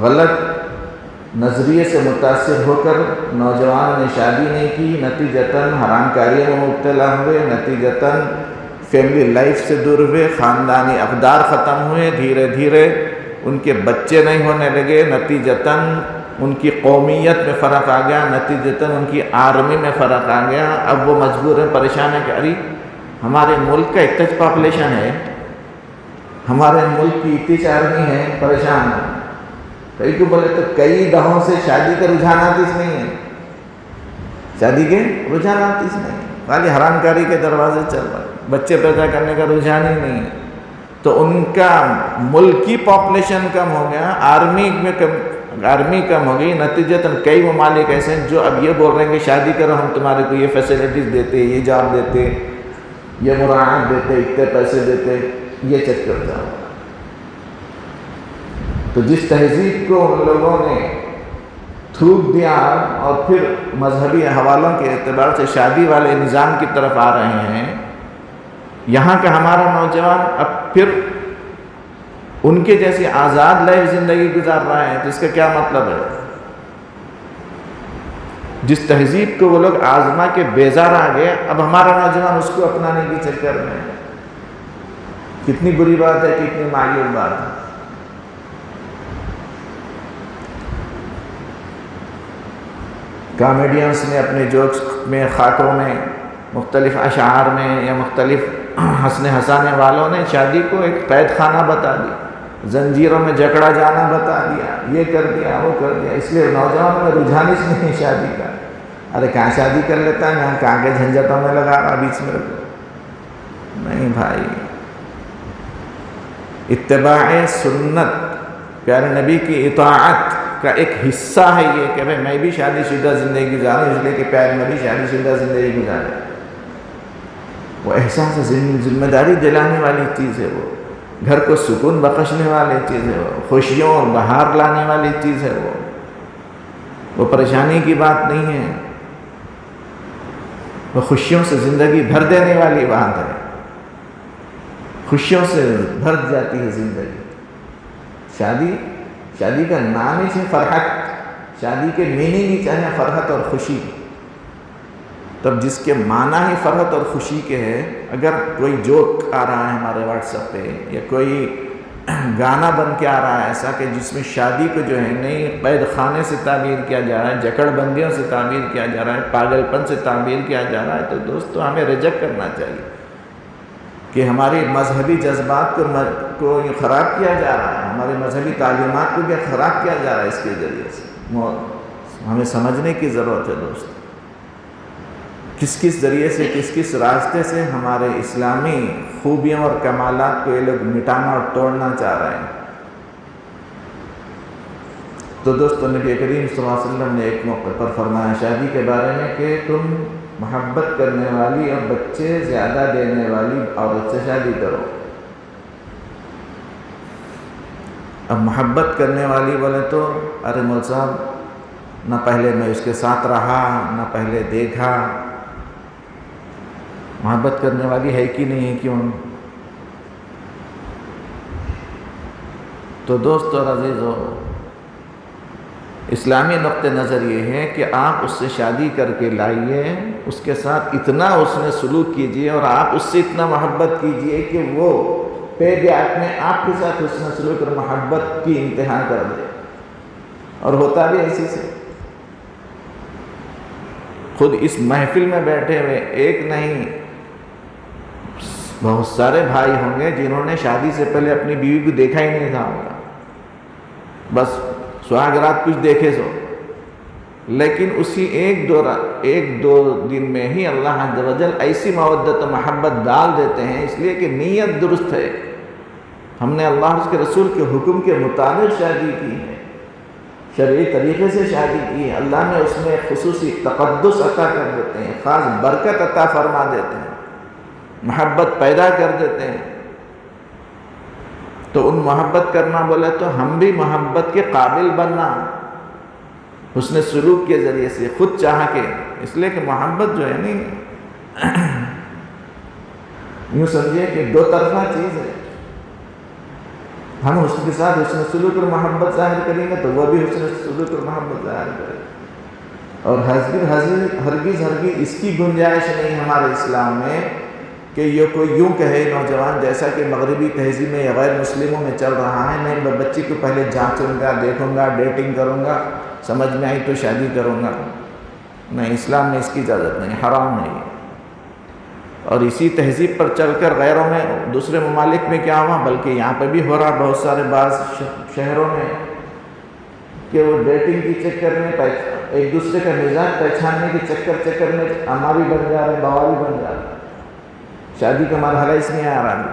غلط نظریے سے متاثر ہو کر نوجوان نے شادی نہیں کی، نتیجتاً حرام کاریوں میں مبتلا ہوئے، نتیجتاً فیملی لائف سے دور ہوئے، خاندانی اقدار ختم ہوئے، دھیرے دھیرے ان کے بچے نہیں ہونے لگے، نتیجتاً ان کی قومیت میں فرق آ گیا، نتیجتاً ان کی آرمی میں فرق آ گیا۔ اب وہ مجبور ہیں، پریشان ہے کہ ارے ہمارے ملک کا اتنا پاپولیشن ہے، ہمارے ملک کی اتنی آرمی ہے، پریشان ہے۔ کئی کو بولے تو کئی دہوں سے شادی کے رجحانات اس نہیں ہیں، شادی کے رجحانات اس نہیں ہیں، خالی حرام کاری کے دروازے چل رہے، بچے پیدا کرنے کا رجحان ہی نہیں ہے۔ تو ان کا ملکی پاپولیشن کم ہو گیا، آرمی میں آرمی کم ہو گئی، نتیجتاً کئی ممالک ایسے ہیں جو اب یہ بول رہے ہیں کہ شادی کرو، ہم تمہارے کو یہ فیسلٹیز دیتے، یہ جاب دیتے، یہ مراعات دیتے، اتنے پیسے دیتے، یہ چکر تھا۔ تو جس تہذیب کو ان لوگوں نے تھوک دیا اور پھر مذہبی حوالوں کے اعتبار سے شادی والے نظام کی طرف آ رہے ہیں، یہاں کا ہمارا نوجوان اب پھر ان کے جیسی آزاد لائف زندگی گزار رہا ہے، تو اس کا کیا مطلب ہے؟ جس تہذیب کو وہ لوگ آزما کے بیزار آ گئے، اب ہمارا نوجوان اس کو اپنانے کے چکر میں ہے۔ کتنی بری بات ہے، کتنی مایوس بات ہے۔ کامیڈینس نے اپنے جوکس میں، خاکوں میں، مختلف اشعار میں یا مختلف ہنسنے ہنسانے والوں نے شادی کو ایک قید خانہ بتا دیا، زنجیروں میں جکڑا جانا بتا دیا، یہ کر دیا، وہ کر دیا۔ اس لیے نوجوانوں میں رجحان اس نہیں شادی کا۔ ارے کہاں شادی کر لیتا ہے، یہاں کہاں کے جھنجھٹوں میں لگا رہا، بیچ میں رکھو۔ نہیں بھائی، اتباع سنت، پیارے نبی کی اطاعت کا ایک حصہ ہے یہ کہ میں بھی شادی شدہ زندگی گزاروں، اس لیے کہ پیارے نبی شادی شدہ زندگی گزارے۔ وہ احساس ذمہ داری دلانے والی چیز ہے، وہ گھر کو سکون بخشنے والی چیز ہے، وہ خوشیوں اور بہار لانے والی چیز ہے، وہ پریشانی کی بات نہیں ہے، وہ خوشیوں سے زندگی بھر دینے والی بات ہے، خوشیوں سے بھر جاتی ہے زندگی۔ شادی کا نام ہی فرحت، شادی کے میننگ ہی چاہے فرحت اور خوشی، تب جس کے معنی ہی فرحت اور خوشی کے ہے، اگر کوئی جوک آ رہا ہے ہمارے واٹس ایپ پہ یا کوئی گانا بن کے آ رہا ہے ایسا کہ جس میں شادی کو جو ہے نہیں قید خانے سے تعبیر کیا جا رہا ہے، جکڑ بندیوں سے تعبیر کیا جا رہا ہے، پاگل پن سے تعبیر کیا جا رہا ہے، تو دوستو ہمیں ریجیکٹ کرنا چاہیے کہ ہماری مذہبی جذبات کو خراب کیا جا رہا ہے، ہماری مذہبی تعلیمات کو بھی خراب کیا جا رہا ہے اس کے ذریعے سے۔ ہمیں سمجھنے کی ضرورت ہے دوست، کس ذریعے سے، کس راستے سے ہمارے اسلامی خوبیوں اور کمالات کو یہ لوگ مٹانا اور توڑنا چاہ رہے ہیں۔ تو دوستو نبی کریم صلی اللہ علیہ وسلم نے ایک موقع پر فرمایا شادی کے بارے میں کہ تم محبت کرنے والی اور بچے زیادہ دینے والی عورت سے شادی کرو۔ اب محبت کرنے والی بولے تو ارے مول صاحب، نہ پہلے میں اس کے ساتھ رہا، نہ پہلے دیکھا۔ محبت کرنے والی ہے کہ نہیں ہے کیوں؟ تو دوست اور عزیزو، اسلامی نقطہ نظر یہ ہے کہ آپ اس سے شادی کر کے لائیے، اس کے ساتھ اتنا اس نے سلوک کیجئے اور آپ اس سے اتنا محبت کیجئے کہ وہ پے بیک میں آپ کے ساتھ حسن سلوک اور محبت کی انتہا کر دے۔ اور ہوتا بھی اسی سے۔ خود اس محفل میں بیٹھے ہوئے ایک نہیں بہت سارے بھائی ہوں گے جنہوں نے شادی سے پہلے اپنی بیوی کو دیکھا ہی نہیں تھا ہوگا، بس سہاگ رات کچھ دیکھے سو، لیکن اسی ایک دو دن میں ہی اللہ عز و جل ایسی مودت و محبت ڈال دیتے ہیں، اس لیے کہ نیت درست ہے، ہم نے اللہ اور اس کے رسول کے حکم کے مطابق شادی کی ہے، شرعی طریقے سے شادی کی ہے، اللہ نے اس میں خصوصی تقدس عطا کر دیتے ہیں، خاص برکت عطا فرما دیتے ہیں، محبت پیدا کر دیتے ہیں۔ تو ان محبت کرنا بولے تو ہم بھی محبت کے قابل بننا، حسن سلوک کے ذریعے سے، خود چاہ کے، اس لیے کہ محبت جو ہے نہیں یوں سمجھے کہ دو طرفہ چیز ہے، ہم اس کے ساتھ حسن سلوک اور محبت ظاہر کریں گے تو وہ بھی حسن سلوک اور محبت ظاہر کرے گا، اور ہرگز اس کی گنجائش نہیں ہمارے اسلام میں کہ یہ کوئی یوں کہے نوجوان جیسا کہ مغربی تہذیب میں یا غیر مسلموں میں چل رہا ہے، میں بچی کو پہلے جانچوں گا، دیکھوں گا، ڈیٹنگ کروں گا، سمجھ میں آئی تو شادی کروں گا۔ نہیں، اسلام میں اس کی اجازت نہیں، حرام ہے یہ۔ اور اسی تہذیب پر چل کر غیروں میں، دوسرے ممالک میں کیا ہوا، بلکہ یہاں پہ بھی ہو رہا بہت سارے بعض شہروں میں کہ وہ ڈیٹنگ کی چکر میں ایک دوسرے کا مزاج پہچاننے کے چکر میں اماری بن جا رہے، بوالی بن جا رہے، شادی کا مرحلہ اس میں آ رہا ہے۔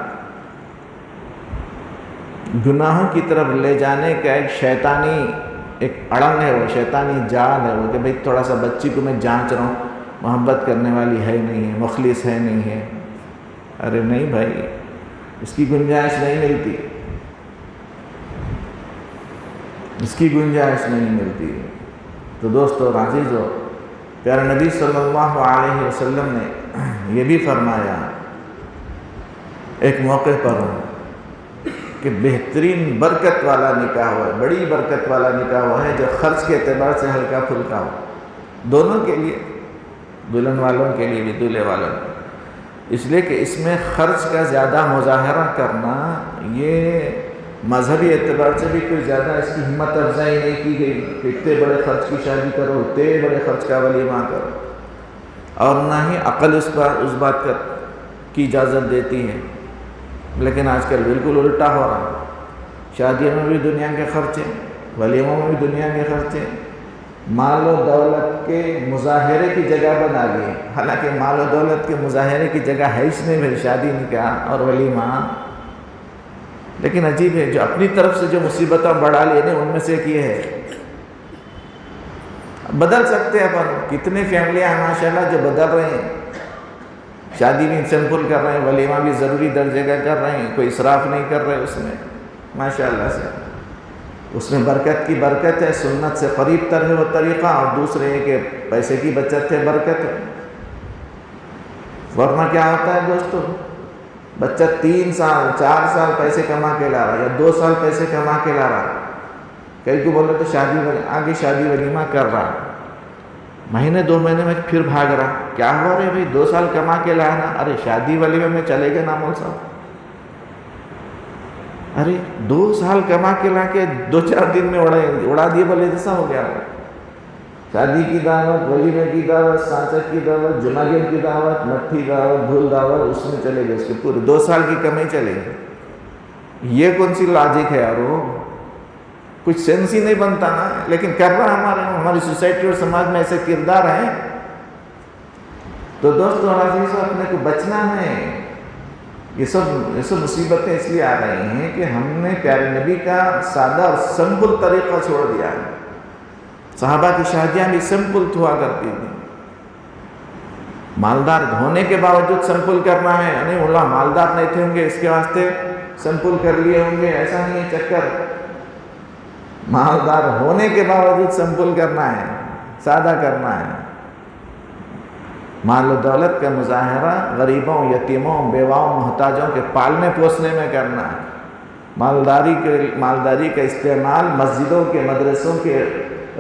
گناہوں کی طرف لے جانے کا ایک شیطانی ایک اڑنگ ہے، وہ شیطانی جال ہے وہ کہ بھئی تھوڑا سا بچی کو میں جانچ رہا ہوں، محبت کرنے والی ہے نہیں ہے، مخلص ہے نہیں ہے. ارے نہیں بھائی، اس کی گنجائش نہیں ملتی، اس کی گنجائش نہیں ملتی. تو دوستو اور عزیزو، پیارے نبی صلی اللہ علیہ وسلم نے یہ بھی فرمایا ایک موقع پر کہ بہترین برکت والا نکاح ہوا ہے، بڑی برکت والا نکاح ہوا ہے جو خرچ کے اعتبار سے ہلکا پھلکا ہو، دونوں کے لیے، دلہن والوں کے لیے بھی دولہے والوں کے لیے. اس لیے کہ اس میں خرچ کا زیادہ مظاہرہ کرنا، یہ مذہبی اعتبار سے بھی کوئی زیادہ اس کی ہمت افزائی نہیں کی گئی کہ اتنے بڑے خرچ کی شادی کرو، اتنے بڑے خرچ کا ولیمہ کرو، اور نہ ہی عقل اس بات کی اجازت دیتی ہے. لیکن آج کل بالکل الٹا ہو رہا ہے، شادیوں میں بھی دنیا کے خرچے، ولیموں میں بھی دنیا کے خرچے، مال و دولت کے مظاہرے کی جگہ بنا لیے. حالانکہ مال و دولت کے مظاہرے کی جگہ ہے اس میں بھی شادی نکاح اور ولیمہ. لیکن عجیب ہے، جو اپنی طرف سے جو مصیبتیں بڑھا لینے ان میں سے ایک یہ ہے. بدل سکتے ہیں اپن، کتنے فیملیاں ہیں ماشاءاللہ جو بدل رہے ہیں، شادی بھی سمپل کر رہے ہیں، ولیمہ بھی ضروری درجے کا کر رہے ہیں، کوئی اسراف نہیں کر رہے اس میں ماشاءاللہ سے. اس میں برکت کی برکت ہے، سنت سے قریب تر ہے وہ طریقہ، اور دوسرے ہے کہ پیسے کی بچت ہے، برکت ہے. ورنہ کیا ہوتا ہے دوستو، بچہ 3 سال 4 سال پیسے کما کے لا رہا ہے، یا 2 سال پیسے کما کے لا رہا ہے، کئی کو بولے تو آگے شادی ولیمہ کر رہا، مہینے 2 مہینے میں پھر بھاگ رہا. کیا ہوا رہے بھائی، 2 سال کما کے لانا، ارے شادی ولیمے میں چلے گئے نا مول صاحب. ارے 2 سال کما کے لا کے 2-4 دن میں اڑا دیے بولے جیسا ہو گیا. شادی کی دعوت، ولیمے کی دعوت، سانچت کی دعوت، جمعگن کی دعوت، مٹھی دعوت، بھول دعوت، اس میں چلے گئے، اس کے پورے 2 سال کی کمائی چلے گئی. یہ کون سی لاجک ہے یار، وہ کچھ سینس ہی نہیں بنتا نا. لیکن کر رہا ہماری سوسائٹی اور سماج میں ایسے کردار ہیں. تو دوستو اور عزیزو، اپنے کو بچنا ہے. یہ سب مصیبتیں اس لیے آ رہی ہیں کہ ہم نے پیارے نبی کا سادہ اور سمپل طریقہ چھوڑ دیا ہے. صحابہ کی شادیاں بھی سمپل ہوا کرتی تھیں. مالدار ہونے کے باوجود سمپل کرنا ہے، نہیں اللہ مالدار نہیں تھے ہوں گے اس کے واسطے سمپل کر لیے ہوں گے، ایسا نہیں ہے چکر. مالدار ہونے کے باوجود سمپل کرنا ہے، سادہ کرنا ہے. مال و دولت کا مظاہرہ غریبوں، یتیموں، بیواؤں، محتاجوں کے پالنے پوسنے میں کرنا ہے. مالداری کا استعمال مسجدوں کے، مدرسوں کے،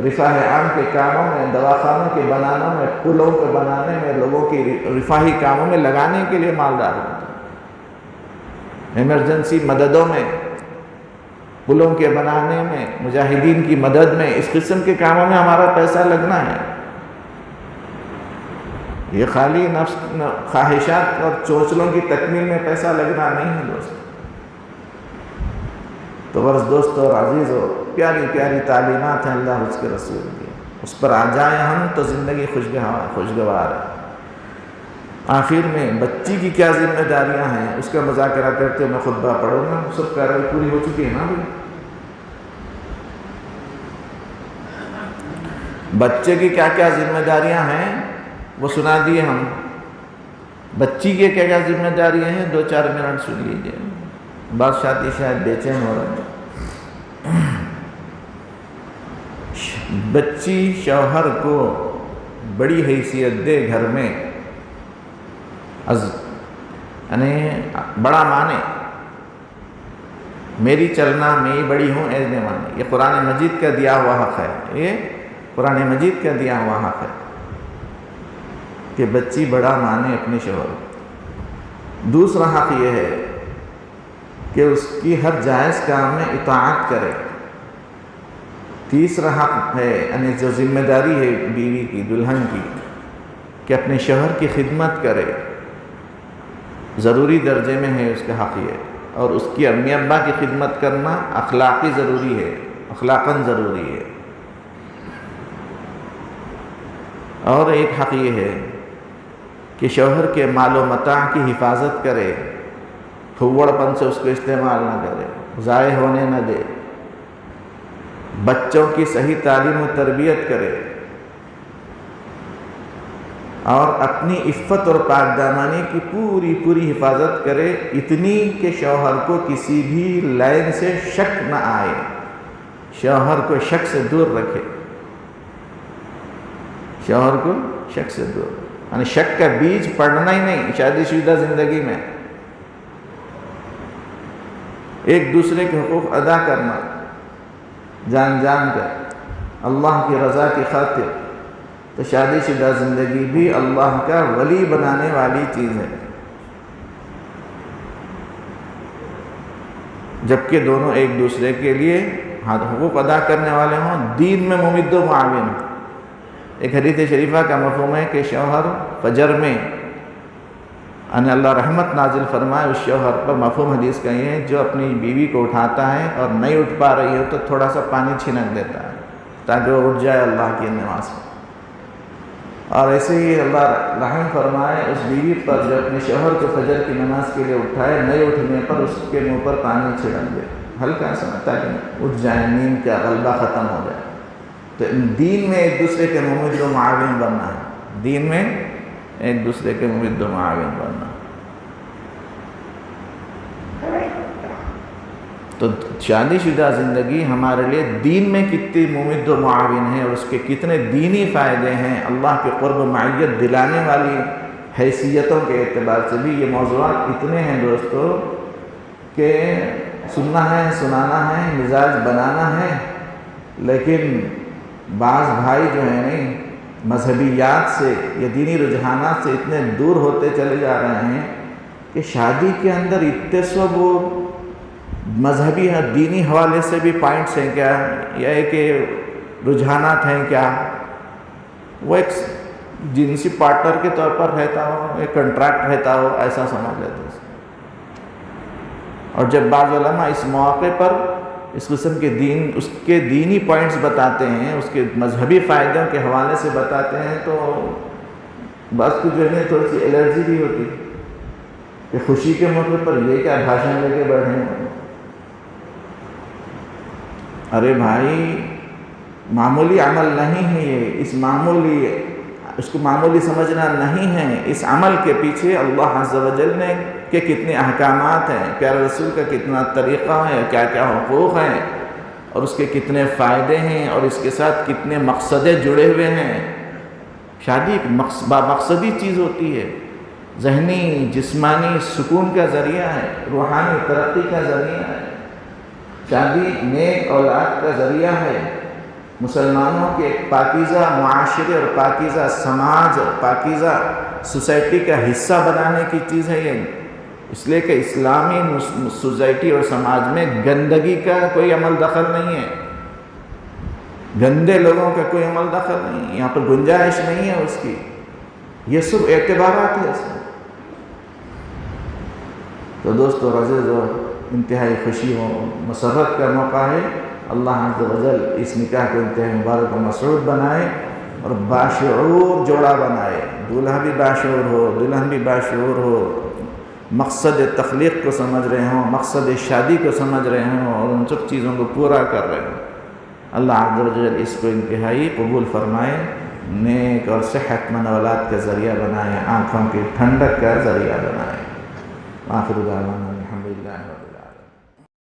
رفاہ عام کے کاموں میں، دواخانوں کے بنانے میں، پلوں کے بنانے میں، لوگوں کی رفاہی کاموں میں لگانے کے لیے مالدار ہوتا ہے. ایمرجنسی مددوں میں، پلوں کے بنانے میں، مجاہدین کی مدد میں، اس قسم کے کاموں میں ہمارا پیسہ لگنا ہے. یہ خالی نفس خواہشات اور چوچلوں کی تکمیل میں پیسہ لگنا نہیں ہے دوست. تو بس دوستو اور عزیزو، پیاری پیاری تعلیمات ہیں اللہ اس کے رسول کی، اس پر آ جائیں ہم تو زندگی خوشگوار ہے. آخر میں بچی کی کیا ذمہ داریاں ہیں اس کا مذاکرہ کرتے ہوئے میں خطبہ پڑھوں گا. سب کارروائی پوری ہو چکی ہے نا بھائی. بچے کی کیا کیا ذمہ داریاں ہیں وہ سنا دیے ہم. بچی کے کیا کیا ذمہ داریاں ہیں 2-4 منٹ سن لیجیے. بادشاہتی شاید بے چین ہو رہے ہیں. بچی شوہر کو بڑی حیثیت دے گھر میں، یعنی بڑا مانے، میری چلنا میں بڑی ہوں ایسے مانے. یہ قرآن مجید کا دیا ہوا حق ہے، یہ قرآن مجید کا دیا ہوا حق ہے کہ بچی بڑا مانے اپنے شوہر. دوسرا حق یہ ہے کہ اس کی ہر جائز کام میں اطاعت کرے. تیسرا حق ہے، یعنی جو ذمہ داری ہے بیوی کی، دلہن کی، کہ اپنے شوہر کی خدمت کرے. ضروری درجے میں ہے اس کا حق یہ. اور اس کی امی ابا کی خدمت کرنا اخلاقی ضروری ہے، اخلاقاً ضروری ہے. اور ایک حق یہ ہے کہ شوہر کے مال و متاع کی حفاظت کرے، پھوڑ پن سے اس کو استعمال نہ کرے، ضائع ہونے نہ دے. بچوں کی صحیح تعلیم و تربیت کرے اور اپنی عفت اور پاک دامانی کی پوری حفاظت کرے، اتنی کہ شوہر کو کسی بھی لائن سے شک نہ آئے، شوہر کو شک سے دور رکھے، شوہر کو شک سے دور، یعنی شک کا بیج پڑنا ہی نہیں شادی شدہ زندگی میں، ایک دوسرے کے حقوق ادا کرنا جان کر اللہ کی رضا کی خاطر، تو شادی شدہ زندگی بھی اللہ کا ولی بنانے والی چیز ہے، جبکہ دونوں ایک دوسرے کے لیے حقوق ادا کرنے والے ہوں، دین میں ممد و معاون۔ ایک حدیث شریفہ کا مفہوم ہے کہ شوہر فجر میں ان اللہ رحمت نازل فرمائے اس شوہر پر، مفہوم حدیث کا یہ ہے جو اپنی بیوی کو اٹھاتا ہے اور نہیں اٹھ پا رہی ہو تو تھوڑا سا پانی چھنک دیتا ہے تاکہ وہ اٹھ جائے اللہ کی نماز میں، اور ایسے ہی اللہ رحم فرمائے اس بیوی پر جو اپنے شوہر کو فجر کی نماز کے لیے اٹھائے، نہیں اٹھنے پر اس کے منہ پر پانی چھڑک دے ہلکا سا تاکہ اٹھ جائے، نیند کا غلبہ ختم ہو جائے۔ تو دین میں ایک دوسرے کے ممد و معاون بننا ہے، دین میں ایک دوسرے کے ممد و معاون بننا۔ تو شادی شدہ زندگی ہمارے لیے دین میں کتنی ممد و معاون ہے اور اس کے کتنے دینی فائدے ہیں، اللہ کے قرب و معیت دلانے والی حیثیتوں کے اعتبار سے بھی یہ موضوعات اتنے ہیں دوستو کہ سننا ہے، سنانا ہے، مزاج بنانا ہے، لیکن بعض بھائی جو ہیں نہیں مذہبیات سے یا دینی رجحانات سے اتنے دور ہوتے چلے جا رہے ہیں کہ شادی کے اندر اتنے سب وہ مذہبی دینی حوالے سے بھی پوائنٹس ہیں کیا، یا کہ رجحانات ہیں کیا، وہ ایک جنسی پارٹنر کے طور پر رہتا ہو، ایک کنٹریکٹ رہتا ہو، ایسا سمجھ لیتے ہیں۔ اور جب بعض علماء اس موقع پر اس قسم کے اس کے دینی پوائنٹس بتاتے ہیں، اس کے مذہبی فائدوں کے حوالے سے بتاتے ہیں، تو بعض کو جو ہے تھوڑی سی الرجی بھی ہوتی ہے کہ خوشی کے موقع پر یہ کیا بھاشن لے کے بیٹھے ہیں۔ ارے بھائی معمولی عمل نہیں ہے یہ، اس کو معمولی سمجھنا نہیں ہے، اس عمل کے پیچھے اللہ عز و جل نے کہ کتنے احکامات ہیں، پیارے رسول کا کتنا طریقہ ہے، کیا کیا حقوق ہیں اور اس کے کتنے فائدے ہیں اور اس کے ساتھ کتنے مقصدیں جڑے ہوئے ہیں۔ شادی ایک مقصدی چیز ہوتی ہے، ذہنی جسمانی سکون کا ذریعہ ہے، روحانی ترقی کا ذریعہ ہے، شادی نیک اولاد کا ذریعہ ہے، مسلمانوں کے ایک پاکیزہ معاشرے اور پاکیزہ سماج اور پاکیزہ سوسائٹی کا حصہ بنانے کی چیز ہے یہ، اس لیے کہ اسلامی سوسائٹی اور سماج میں گندگی کا کوئی عمل دخل نہیں ہے، گندے لوگوں کا کوئی عمل دخل نہیں ہے، یہاں پر گنجائش نہیں ہے اس کی، یہ سب اعتبارات ہے اس میں۔ تو دوستو عزیزو، انتہائی خوشی و مسرت کا موقع ہے، اللہ عز و جل اس نکاح کو انتہائی مبارک و مسعود بنائے اور باشعور جوڑا بنائے، دولہا بھی باشعور ہو، دلہن بھی باشعور ہو، مقصد تخلیق کو سمجھ رہے ہوں، مقصد شادی کو سمجھ رہے ہوں اور ان سب چیزوں کو پورا کر رہے ہوں۔ اللہ عز و جل اس کو انتہائی قبول فرمائے، نیک اور صحت مند اولاد کا ذریعہ بنائے، آنکھوں کی ٹھنڈک کا ذریعہ بنائے۔ آخر دعوانا